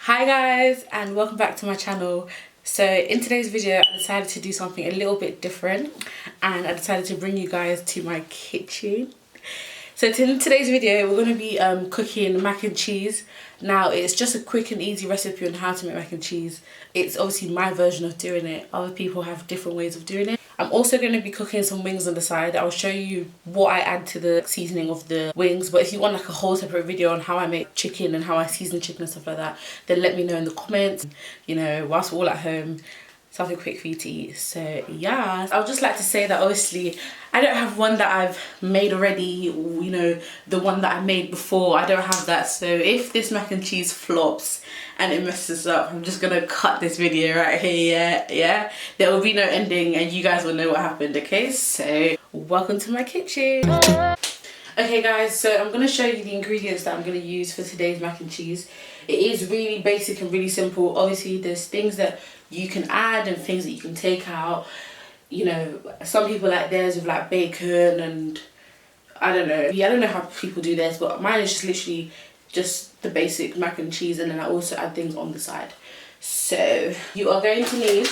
Hi guys, and welcome back to my channel. So in today's video I decided to do something a little bit different, and I decided to bring you guys to my kitchen. So in today's video we're going to be cooking mac and cheese. Now it's just a quick and easy recipe on how to make mac and cheese. It's obviously my version of doing it. Other people have different ways of doing it. I'm also going to be cooking some wings on the side. I'll show you what I add to the seasoning of the wings. But if you want like a whole separate video on how I make chicken and how I season chicken and stuff like that, then let me know in the comments. You know, whilst we're all at home, something quick for you to eat. So yeah, I would just like to say that obviously I don't have one that I've made already, you know, the one that I made before. I don't have that. So if this mac and cheese flops and it messes up, I'm just gonna cut this video right here. Yeah, there will be no ending and you guys will know what happened. Okay, so welcome to my kitchen. Okay guys, so I'm going to show you the ingredients that I'm going to use for today's mac and cheese. It is really basic and really simple. Obviously there's things that you can add and things that you can take out. You know, some people like theirs with like bacon and I don't know. Yeah, I don't know how people do theirs, but mine is just literally just the basic mac and cheese, and then I also add things on the side. So you are going to need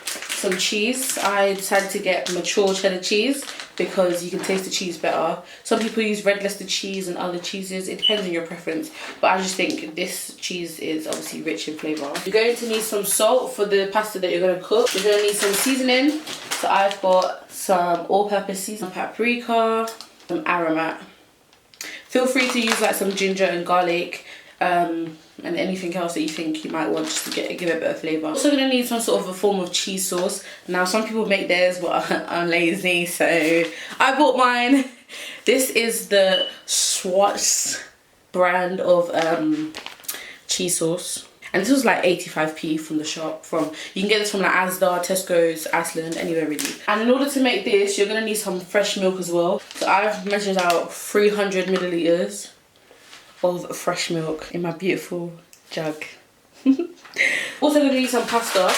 some cheese. I decided to get mature cheddar cheese because you can taste the cheese better. Some people use red Leicester cheese and other cheeses. It depends on your preference, but I just think this cheese is obviously rich in flavour. You're going to need some salt for the pasta that you're going to cook. You're going to need some seasoning. So I've got some all-purpose seasoning, paprika, some Aromat. Feel free to use like some ginger and garlic, and anything else that you think you might want just to give it a bit of flavour. Also going to need some sort of a form of cheese sauce. Now some people make theirs, but I'm lazy, so I bought mine. This is the Schwartz brand of cheese sauce, and this was like 85p from the shop. You can get this from like Asda, Tesco's, Iceland, anywhere really. And in order to make this, you're going to need some fresh milk as well. So I've measured out 300 millilitres of fresh milk in my beautiful jug. Also going to need some pasta.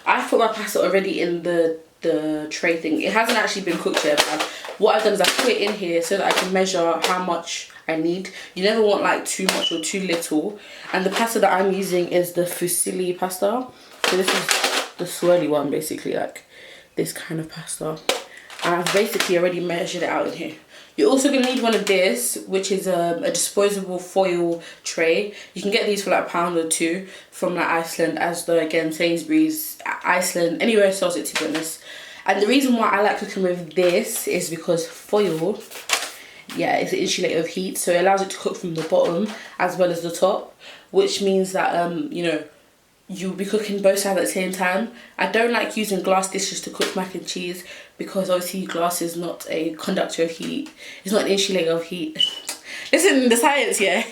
I've put my pasta already in the tray thing. It hasn't actually been cooked yet, but what I've done is I put it in here so that I can measure how much I need. You never want like too much or too little. And the pasta that I'm using is the fusilli pasta. So this is the swirly one, basically, like this kind of pasta. And I've basically already measured it out in here. You're also going to need one of this, which is a disposable foil tray. You can get these for like £1 or £2 from like Iceland, Asda, again, Sainsbury's, Iceland, anywhere it sells it, to be honest. And the reason why I like cooking with this is because foil, yeah, it's an insulator of heat, so it allows it to cook from the bottom as well as the top, which means that, you know, you'll be cooking both sides at the same time. I don't like using glass dishes to cook mac and cheese because obviously glass is not a conductor of heat. It's not an insulator of heat. Listen, the science here.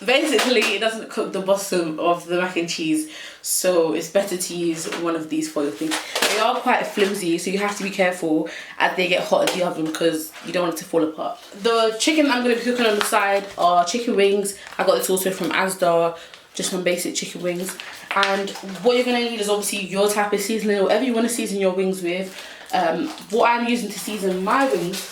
Basically, it doesn't cook the bottom of the mac and cheese, so it's better to use one of these foil things. They are quite flimsy, so you have to be careful as they get hot in the oven because you don't want it to fall apart. The chicken I'm going to be cooking on the side are chicken wings. I got this also from Asda, just some basic chicken wings. And what you're going to need is obviously your type of seasoning, whatever you want to season your wings with. What I'm using to season my wings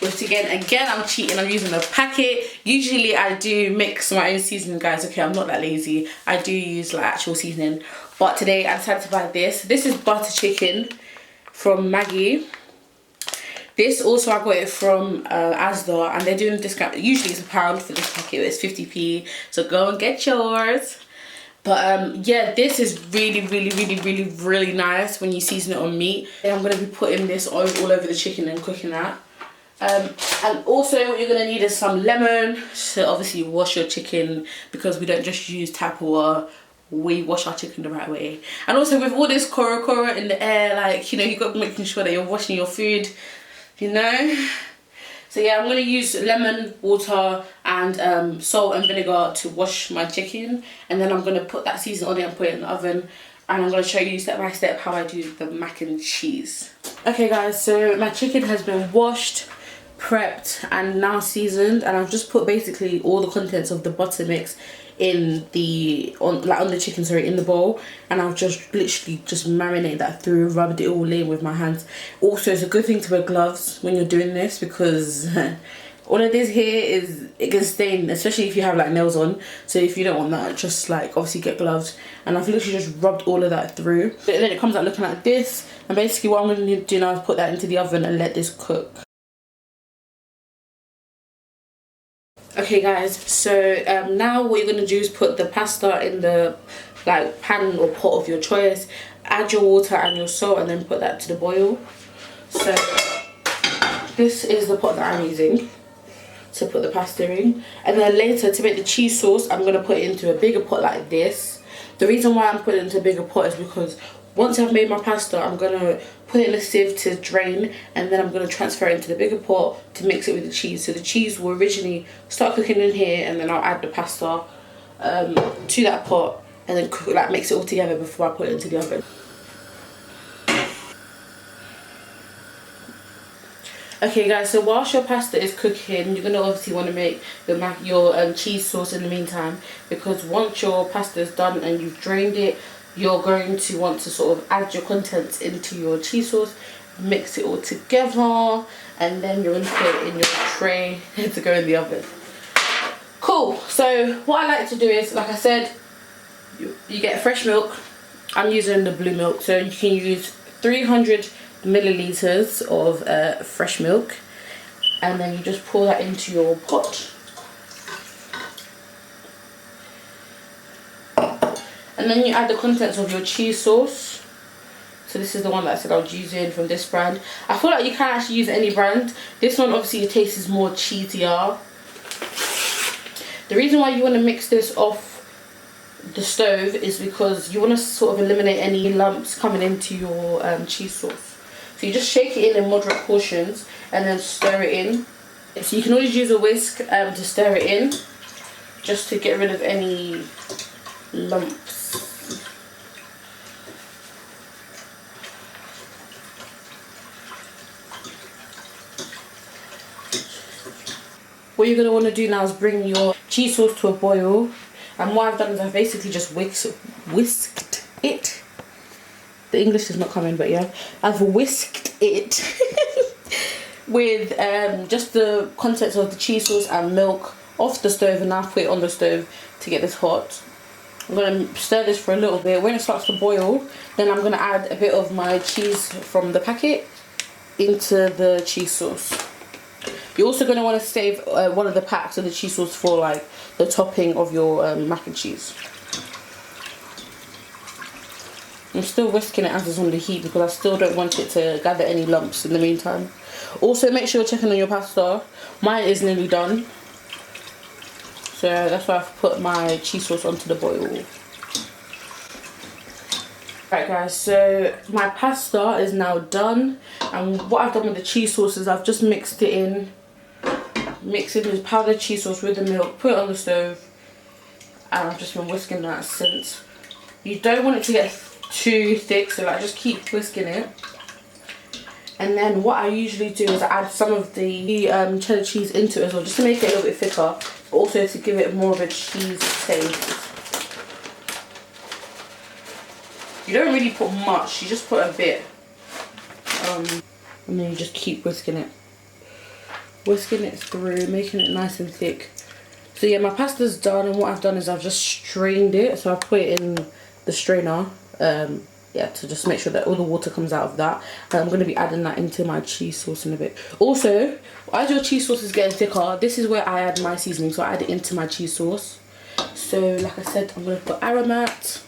with, again I'm cheating, I'm using a packet. Usually I do mix my own seasoning, guys. Okay, I'm not that lazy. I do use like actual seasoning, but today I decided to buy this. This is butter chicken from Maggie. This also I got it from Asda, and they're doing a discount. Usually it's £1 for this packet, it's 50p, so go and get yours. But yeah, this is really nice when you season it on meat. And I'm going to be putting this all over the chicken and cooking that. And also what you're going to need is some lemon. So obviously wash your chicken, because we don't just use tap water, we wash our chicken the right way. And also with all this koro in the air, like, you know, you've got to making sure that you're washing your food, you know. So yeah, I'm going to use lemon, water and salt and vinegar to wash my chicken. And then I'm going to put that seasoning on it and put it in the oven. And I'm going to show you step by step how I do the mac and cheese. Okay guys, so my chicken has been washed, prepped and now seasoned. And I've just put basically all the contents of the butter mix in the on the chicken, sorry, in the bowl, and I've just literally just marinated that through, rubbed it all in with my hands. Also, it's a good thing to wear gloves when you're doing this, because All of this here is, it can stain, especially if you have like nails on. So if you don't want that, just like obviously get gloves. And I've literally just rubbed all of that through. And then it comes out looking like this. And basically what I'm going to do now is put that into the oven and let this cook. Okay guys, so now what you're going to do is put the pasta in the like pan or pot of your choice. Add your water and your salt and then put that to the boil. So this is the pot that I'm using to put the pasta in, and then later to make the cheese sauce I'm going to put it into a bigger pot like this. The reason why I'm putting it into a bigger pot is because once I've made my pasta I'm going to put it in a sieve to drain, and then I'm going to transfer it into the bigger pot to mix it with the cheese. So the cheese will originally start cooking in here, and then I'll add the pasta to that pot and then cook, like mix it all together before I put it into the oven. Okay guys, so whilst your pasta is cooking, you're going to obviously want to make your cheese sauce in the meantime, because once your pasta is done and you've drained it, you're going to want to sort of add your contents into your cheese sauce, mix it all together, and then you're going to put it in your tray to go in the oven. Cool. So what I like to do is, like I said, you get fresh milk. I'm using the blue milk, so you can use 300 milliliters of fresh milk, and then you just pour that into your pot, and then you add the contents of your cheese sauce. So this is the one that I said I was using from this brand. I feel like you can actually use any brand. This one obviously the taste is more cheesier. The reason why you want to mix this off the stove is because you want to sort of eliminate any lumps coming into your cheese sauce. So you just shake it in moderate portions and then stir it in. So you can always use a whisk to stir it in, just to get rid of any lumps. What you're going to want to do now is bring your cheese sauce to a boil. And what I've done is I've basically just whisked it. The English is not coming, but yeah, I've whisked it with just the contents of the cheese sauce and milk off the stove, and now put it on the stove to get this hot. I'm going to stir this for a little bit. When it starts to boil, then I'm going to add a bit of my cheese from the packet into the cheese sauce. You're also going to want to save one of the packs of the cheese sauce for like the topping of your mac and cheese. I'm still whisking it as it's on the heat because I still don't want it to gather any lumps in the meantime. Also make sure you're checking on your pasta. Mine is nearly done, so that's why I've put my cheese sauce onto the boil. Right guys, so my pasta is now done, and what I've done with the cheese sauce is I've just mixed it in. Mixing this powdered cheese sauce with the milk, put it on the stove, and I've just been whisking that since. You don't want it to get too thick, so like just keep whisking it. And then what I usually do is I add some of the cheddar cheese into it as well, just to make it a little bit thicker, but also to give it more of a cheese taste. You don't really put much, you just put a bit, and then you just keep whisking it through, making it nice and thick. So yeah, my pasta's done, and what I've done is I've just strained it. So I put it in the strainer, yeah, to just make sure that all the water comes out of that. And I'm going to be adding that into my cheese sauce in a bit. Also, as your cheese sauce is getting thicker, this is where I add my seasoning. So I add it into my cheese sauce. So like I said, I'm going to put Aromat,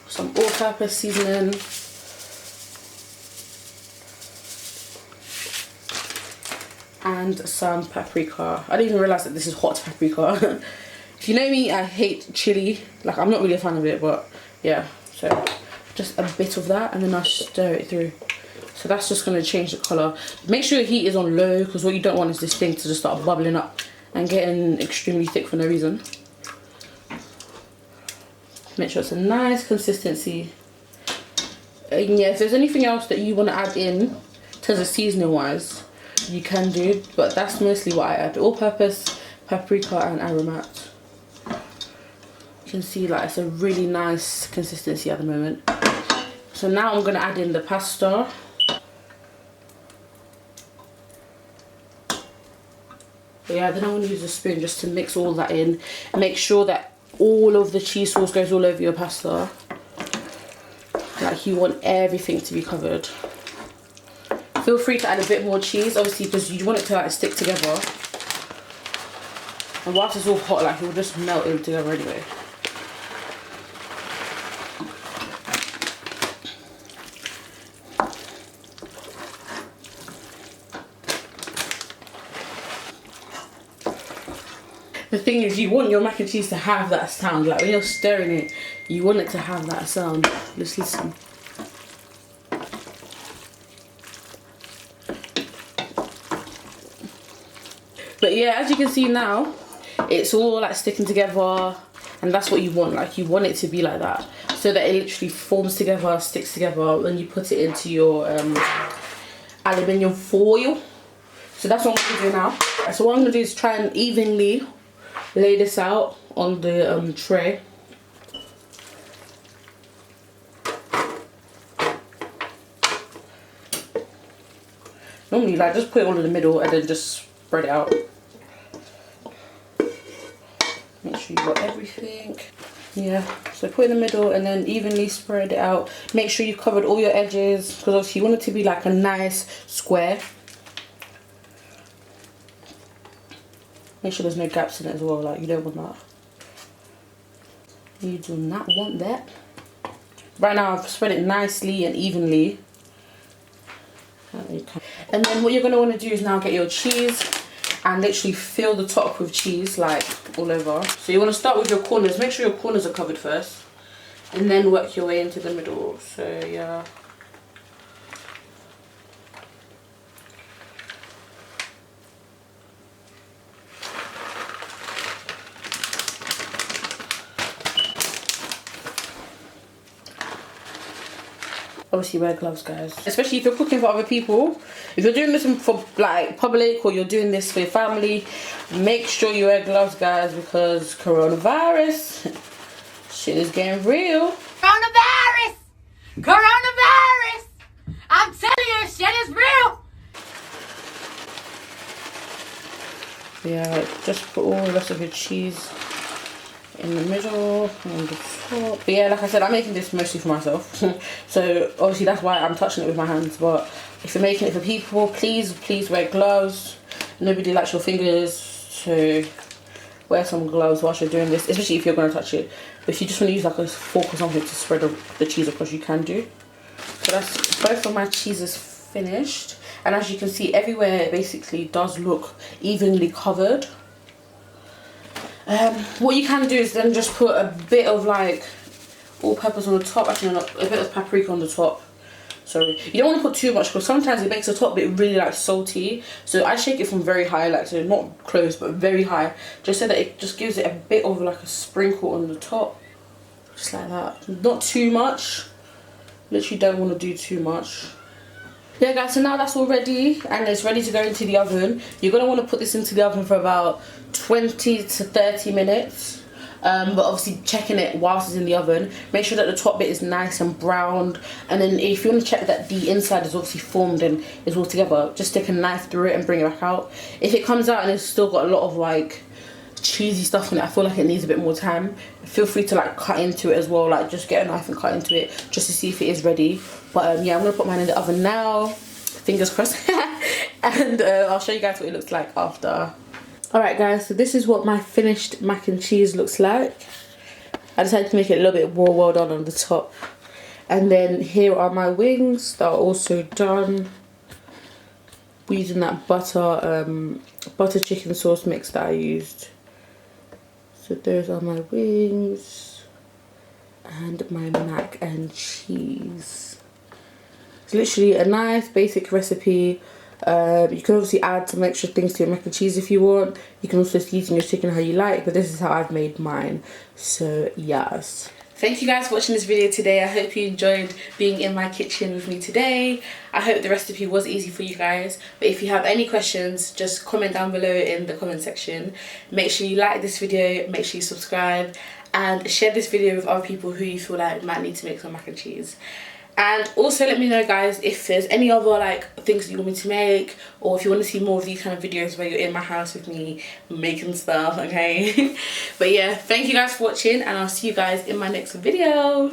some all-purpose seasoning, and some paprika. I didn't even realise that this is hot paprika. If you know me, I hate chili. Like, I'm not really a fan of it, but yeah. So just a bit of that, and then I stir it through. So that's just going to change the colour. Make sure your heat is on low, because what you don't want is this thing to just start bubbling up and getting extremely thick for no reason. Make sure it's a nice consistency. And yeah, if there's anything else that you want to add in terms of seasoning wise, you can do, but that's mostly what I add. All-purpose, paprika and Aromat. You can see like it's a really nice consistency at the moment. So now I'm going to add in the pasta. But yeah, then I'm going to use a spoon just to mix all that in. Make sure that all of the cheese sauce goes all over your pasta. Like, you want everything to be covered. Feel free to add a bit more cheese, obviously, because you want it to like stick together. And whilst it's all hot, like, it will just melt in together anyway. The thing is, you want your mac and cheese to have that sound. Like, when you're stirring it, you want it to have that sound. Let's listen. But yeah, as you can see now, it's all like sticking together, and that's what you want. Like, you want it to be like that, so that it literally forms together, sticks together when you put it into your aluminium foil. So that's what I'm gonna do now. So what I'm gonna do is try and evenly lay this out on the tray. Normally, like, just put it all in the middle and then just spread it out. Make sure you got everything. Yeah, so put it in the middle and then evenly spread it out. Make sure you covered all your edges, because obviously you want it to be like a nice square. Make sure there's no gaps in it as well, like, you don't want that. You do not want that. Right now I've spread it nicely and evenly. And then what you're going to want to do is now get your cheese and literally fill the top with cheese, like, all over. So you want to start with your corners. Make sure your corners are covered first, and then work your way into the middle. So yeah. Obviously wear gloves, guys, especially if you're cooking for other people. If you're doing this for like public, or you're doing this for your family, make sure you wear gloves, guys, because coronavirus shit is getting real. Coronavirus! Coronavirus! I'm telling you, shit is real! Yeah, just put all the rest of your cheese in the middle and the top. But yeah, like I said, I'm making this mostly for myself. So obviously that's why I'm touching it with my hands. But if you're making it for people, please wear gloves. Nobody likes your fingers, so wear some gloves whilst you're doing this, especially if you're going to touch it. But if you just want to use like a fork or something to spread the cheese across, you can do. So that's both of my cheeses finished, and as you can see, everywhere it basically does look evenly covered. What you can do is then just put a bit of like all-purpose on the top, actually not, a bit of paprika on the top. Sorry, you don't want to put too much, because sometimes it makes the top bit really like salty. So I shake it from very high, like, so not close but very high, just so that it just gives it a bit of like a sprinkle on the top, just like that. Not too much, literally don't want to do too much. Yeah, guys, so now that's all ready and it's ready to go into the oven. You're going to want to put this into the oven for about 20 to 30 minutes. But obviously checking it whilst it's in the oven. Make sure that the top bit is nice and browned. And then if you want to check that the inside is obviously formed and is all together, just stick a knife through it and bring it back out. If it comes out and it's still got a lot of like cheesy stuff in it, I feel like it needs a bit more time, feel free to like cut into it as well. Like, just get a knife and cut into it just to see if it is ready. But yeah, I'm gonna put mine in the oven now, fingers crossed. And I'll show you guys what it looks like after. Alright guys, so this is what my finished mac and cheese looks like. I decided to make it a little bit more well done on the top. And then here are my wings that are also done. We're using that butter chicken sauce mix that I used. So those are my wings and my mac and cheese. It's literally a nice basic recipe. You can obviously add some extra things to your mac and cheese if you want. You can also season your chicken how you like, but this is how I've made mine. So yes. Thank you guys for watching this video today. I hope you enjoyed being in my kitchen with me today. I hope the recipe was easy for you guys. But if you have any questions, just comment down below in the comment section. Make sure you like this video, make sure you subscribe, and share this video with other people who you feel like might need to make some mac and cheese. And also let me know, guys, if there's any other like things that you want me to make, or if you want to see more of these kind of videos where you're in my house with me making stuff, okay? But yeah, thank you guys for watching, and I'll see you guys in my next video.